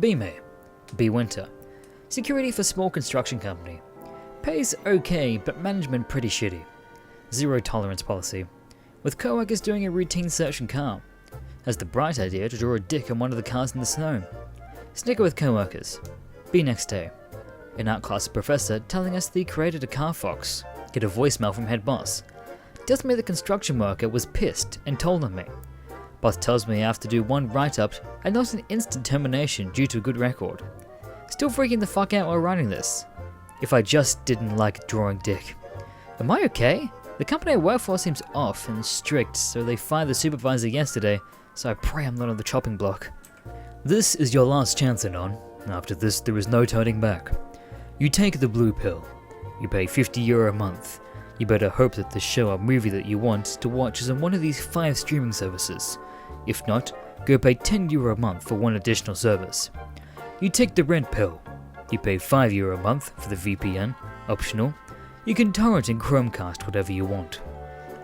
B May. B Winter. Security for small construction company. Pays okay, but management pretty shitty. Zero tolerance policy. With co-workers doing a routine search in car. Has the bright idea to draw a dick on one of the cars in the snow. Snicker with co-workers. B next day. An art class professor telling us that he created a car fox. Get a voicemail from head boss. Tells me the construction worker was pissed and told on me. Boss tells me I have to do one write-up and not an instant termination due to a good record. Still freaking the fuck out while writing this. If I just didn't like drawing dick. Am I okay? The company I work for seems off and strict, so they fired the supervisor yesterday, so I pray I'm not on the chopping block. This is your last chance, Anon. After this, there is no turning back. You take the blue pill. You pay €50 a month. You better hope that the show or movie that you want to watch is on one of these 5 streaming services. If not, go pay €10 a month for one additional service. You take the rent pill. You pay €5 a month for the VPN, optional. You can torrent and Chromecast whatever you want.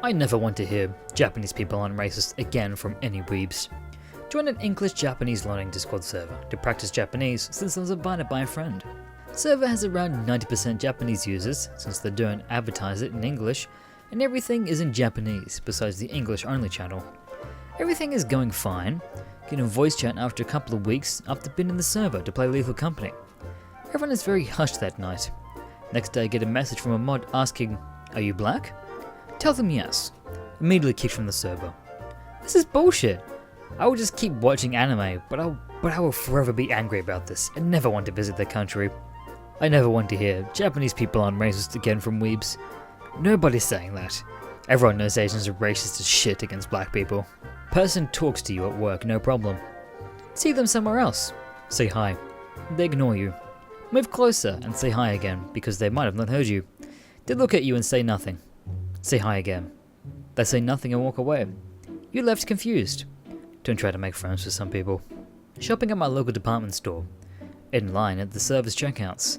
I never want to hear Japanese people aren't racist again from any weebs. Join an English-Japanese learning Discord server to practice Japanese since I was invited by a friend. Server has around 90% Japanese users since they don't advertise it in English, and everything is in Japanese besides the English-only channel. Everything is going fine. Getting voice chat after a couple of weeks after being in the server to play Lethal Company. Everyone is very hushed that night. Next day I get a message from a mod asking, "Are you black?" Tell them yes. Immediately kicked from the server. This is bullshit. I will just keep watching anime, but I will forever be angry about this and never want to visit their country. I never want to hear Japanese people aren't racist again from weebs. Nobody's saying that. Everyone knows Asians are racist as shit against black people. Person talks to you at work, no problem. See them somewhere else. Say hi. They ignore you. Move closer and say hi again because they might have not heard you. They look at you and say nothing. Say hi again. They say nothing and walk away. You left confused. Don't try to make friends with some people. Shopping at my local department store. In line at the service checkouts.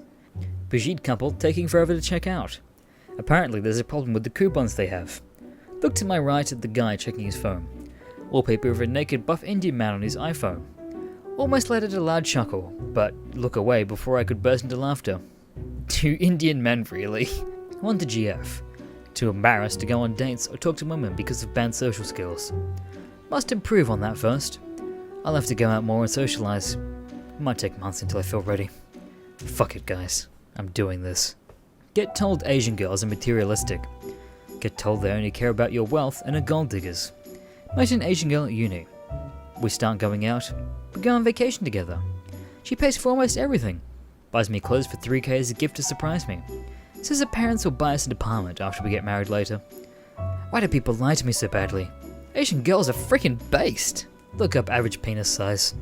Brigitte couple taking forever to check out. Apparently there's a problem with the coupons they have. Look to my right at the guy checking his phone. Wallpaper of a naked buff Indian man on his iPhone. Almost let out a loud chuckle, but look away before I could burst into laughter. 2 Indian men really? One to GF. Too embarrassed to go on dates or talk to women because of bad social skills. Must improve on that first. I'll have to go out more and socialize. Might take months until I feel ready. Fuck it guys, I'm doing this. Get told Asian girls are materialistic. Get told they only care about your wealth and are gold diggers. Meet an Asian girl at uni. We start going out. We go on vacation together. She pays for almost everything. Buys me clothes for $3K as a gift to surprise me. Says her parents will buy us an apartment after we get married later. Why do people lie to me so badly? Asian girls are freaking based. Look up average penis size.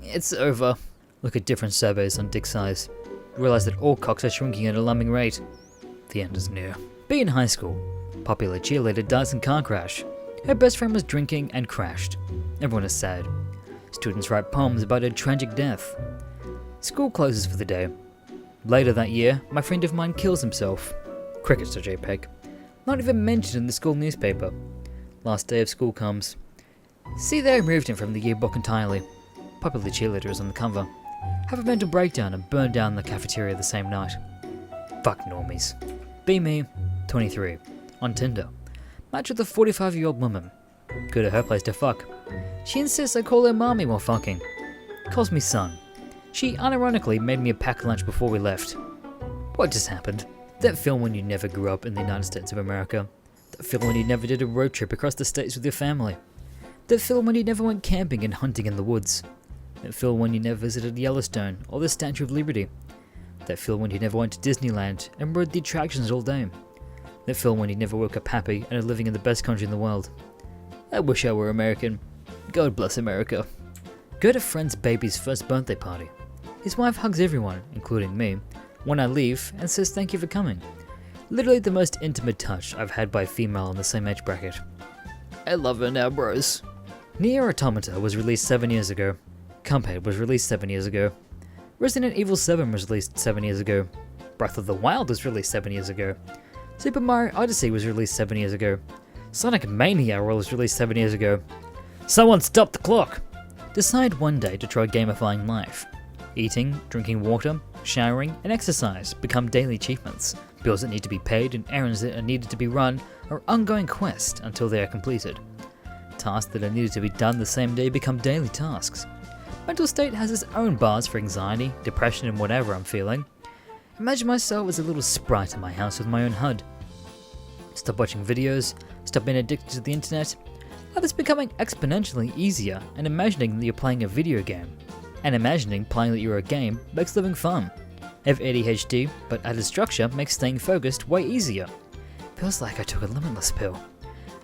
It's over. Look at different surveys on dick size. Realize that all cocks are shrinking at an alarming rate. The end is near. Be in high school. Popular cheerleader dies in car crash. Her best friend was drinking and crashed. Everyone is sad. Students write poems about her tragic death. School closes for the day. Later that year, my friend of mine kills himself. Crickets.jpg. Not even mentioned in the school newspaper. Last day of school comes. See, they removed him from the yearbook entirely. Popular cheerleader is on the cover. Have a mental breakdown and burn down the cafeteria the same night. Fuck normies. Be me, 23. On Tinder. Match with a 45-year-old woman. Go to her place to fuck. She insists I call her mommy while fucking. Calls me son. She unironically made me a packed lunch before we left. What just happened? That film when you never grew up in the United States of America. That film when you never did a road trip across the states with your family. That film when you never went camping and hunting in the woods. That film when you never visited Yellowstone or the Statue of Liberty. That film when you never went to Disneyland and rode the attractions all day. That film when you never woke up happy and are living in the best country in the world. I wish I were American. God bless America. Go to friend's baby's first birthday party. His wife hugs everyone, including me, when I leave and says thank you for coming. Literally the most intimate touch I've had by a female in the same age bracket. I love her now, bros. Nier Automata was released 7 years ago. Cuphead was released 7 years ago. Resident Evil 7 was released 7 years ago. Breath of the Wild was released 7 years ago. Super Mario Odyssey was released 7 years ago. Sonic Mania was released 7 years ago. Someone stop the clock! Decide one day to try gamifying life. Eating, drinking water, showering, and exercise become daily achievements. Bills that need to be paid and errands that are needed to be run are ongoing quests until they are completed. Tasks that are needed to be done the same day become daily tasks. Mental state has its own bars for anxiety, depression, and whatever I'm feeling. Imagine myself as a little sprite in my house with my own HUD. Stop watching videos, stop being addicted to the internet. Life is becoming exponentially easier, and imagining that you're playing a video game. And imagining playing that you're a game makes living fun. I have ADHD, but added structure makes staying focused way easier. Feels like I took a limitless pill.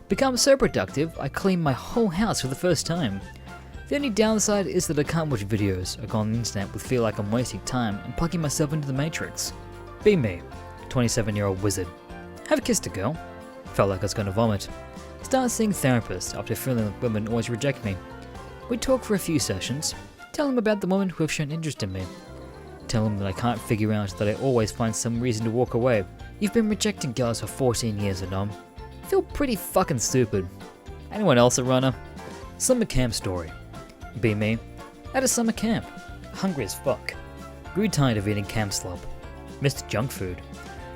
Become so productive, I clean my whole house for the first time. The only downside is that I can't watch videos or go on the internet with feel like I'm wasting time and plugging myself into the matrix. Be me, 27-year-old wizard. Have kissed a girl. Felt like I was gonna vomit. Start seeing therapists after feeling like women always reject me. We talk for a few sessions. Tell them about the women who have shown interest in me. Tell them that I can't figure out that I always find some reason to walk away. You've been rejecting girls for 14 years, Anom. Feel pretty fucking stupid. Anyone else a runner? Summer camp story. Be me. At a summer camp. Hungry as fuck. Grew tired of eating camp slop. Missed junk food.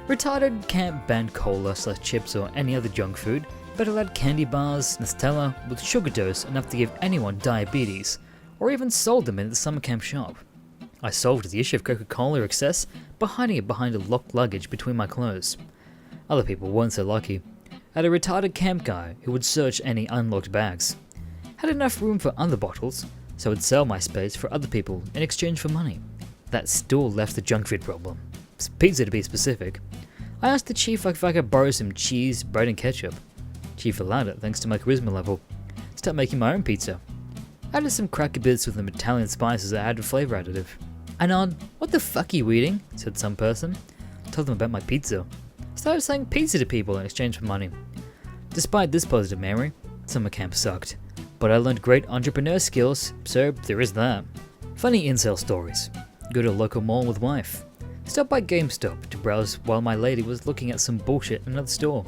Retarded camp banned cola/chips or any other junk food, but allowed candy bars, Nutella with sugar dose enough to give anyone diabetes, or even sold them in the summer camp shop. I solved the issue of Coca-Cola excess by hiding it behind a locked luggage between my clothes. Other people weren't so lucky. I had a retarded camp guy who would search any unlocked bags. Had enough room for other bottles, so I'd sell my space for other people in exchange for money. That still left the junk food problem. Pizza to be specific. I asked the chief if I could borrow some cheese, bread and ketchup. Chief allowed it thanks to my charisma level. Start making my own pizza. Added some cracker bits with some Italian spices that added flavor additive. Anon, what the fuck are you eating? Said some person. Told them about my pizza. Started selling pizza to people in exchange for money. Despite this positive memory, summer camp sucked. But I learned great entrepreneur skills, so there is that. Funny incel stories. Go to a local mall with wife. Stop by GameStop to browse while my lady was looking at some bullshit in another store.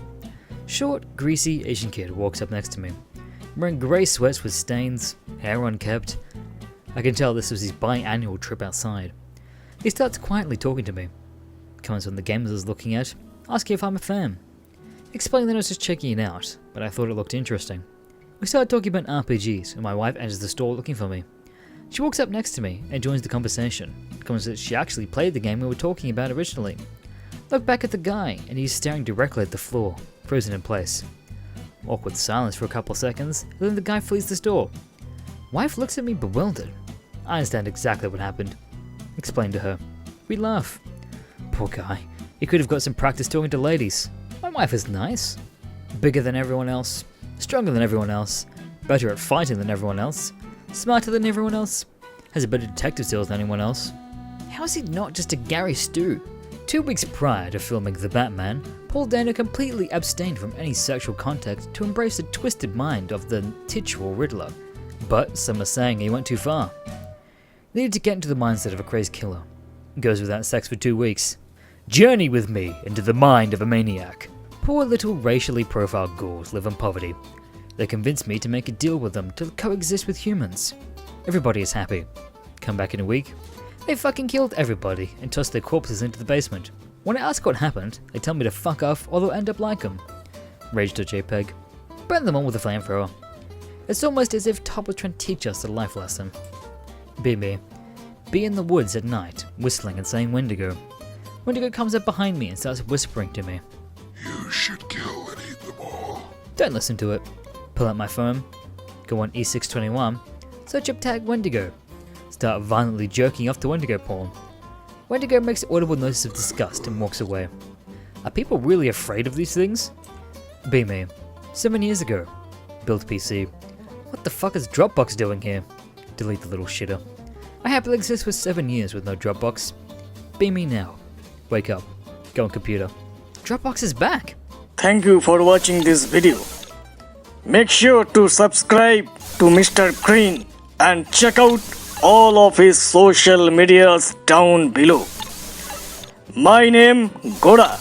Short, greasy Asian kid walks up next to me. Wearing grey sweats with stains, hair unkept. I can tell this was his biannual trip outside. He starts quietly talking to me. Comments on the games I was looking at, asking if I'm a fan. Explained that I was just checking it out, but I thought it looked interesting. We started talking about RPGs, and my wife enters the store looking for me. She walks up next to me and joins the conversation. Comments that she actually played the game we were talking about originally. Look back at the guy, and he's staring directly at the floor, frozen in place. Awkward silence for a couple seconds, and then the guy flees the store. Wife looks at me bewildered. I understand exactly what happened. Explained to her. We laugh. Poor guy. He could have got some practice talking to ladies. My wife is nice. Bigger than everyone else. Stronger than everyone else. Better at fighting than everyone else. Smarter than everyone else. Has a better detective skills than anyone else. How is he not just a Gary Stu? 2 weeks prior to filming The Batman, Paul Dano completely abstained from any sexual contact to embrace the twisted mind of the titular Riddler. But some are saying he went too far. Needed to get into the mindset of a crazed killer. Goes without sex for 2 weeks. Journey with me into the mind of a maniac. Poor little racially profiled ghouls live in poverty. They convinced me to make a deal with them to coexist with humans. Everybody is happy. Come back in a week. They fucking killed everybody and tossed their corpses into the basement. When I ask what happened, they tell me to fuck off or they'll end up like them. Rage.jpg. Burn them all with a flamethrower. It's almost as if Top was trying to teach us a life lesson. Be me. Be in the woods at night, whistling and saying Wendigo. Wendigo comes up behind me and starts whispering to me. You should kill and eat them all. Don't listen to it. Pull out my phone. Go on E621. Search up tag Wendigo. Start violently jerking off to Wendigo porn. Wendigo makes audible noises of disgust and walks away. Are people really afraid of these things? Be me. 7 years ago. Build PC. What the fuck is Dropbox doing here? Delete the little shitter. I happily exist for 7 years with no Dropbox. Be me now. Wake up. Go on computer. Dropbox is back. Thank you for watching this video. Make sure to subscribe to Mr. Green and check out all of his social medias down below. My name Goda.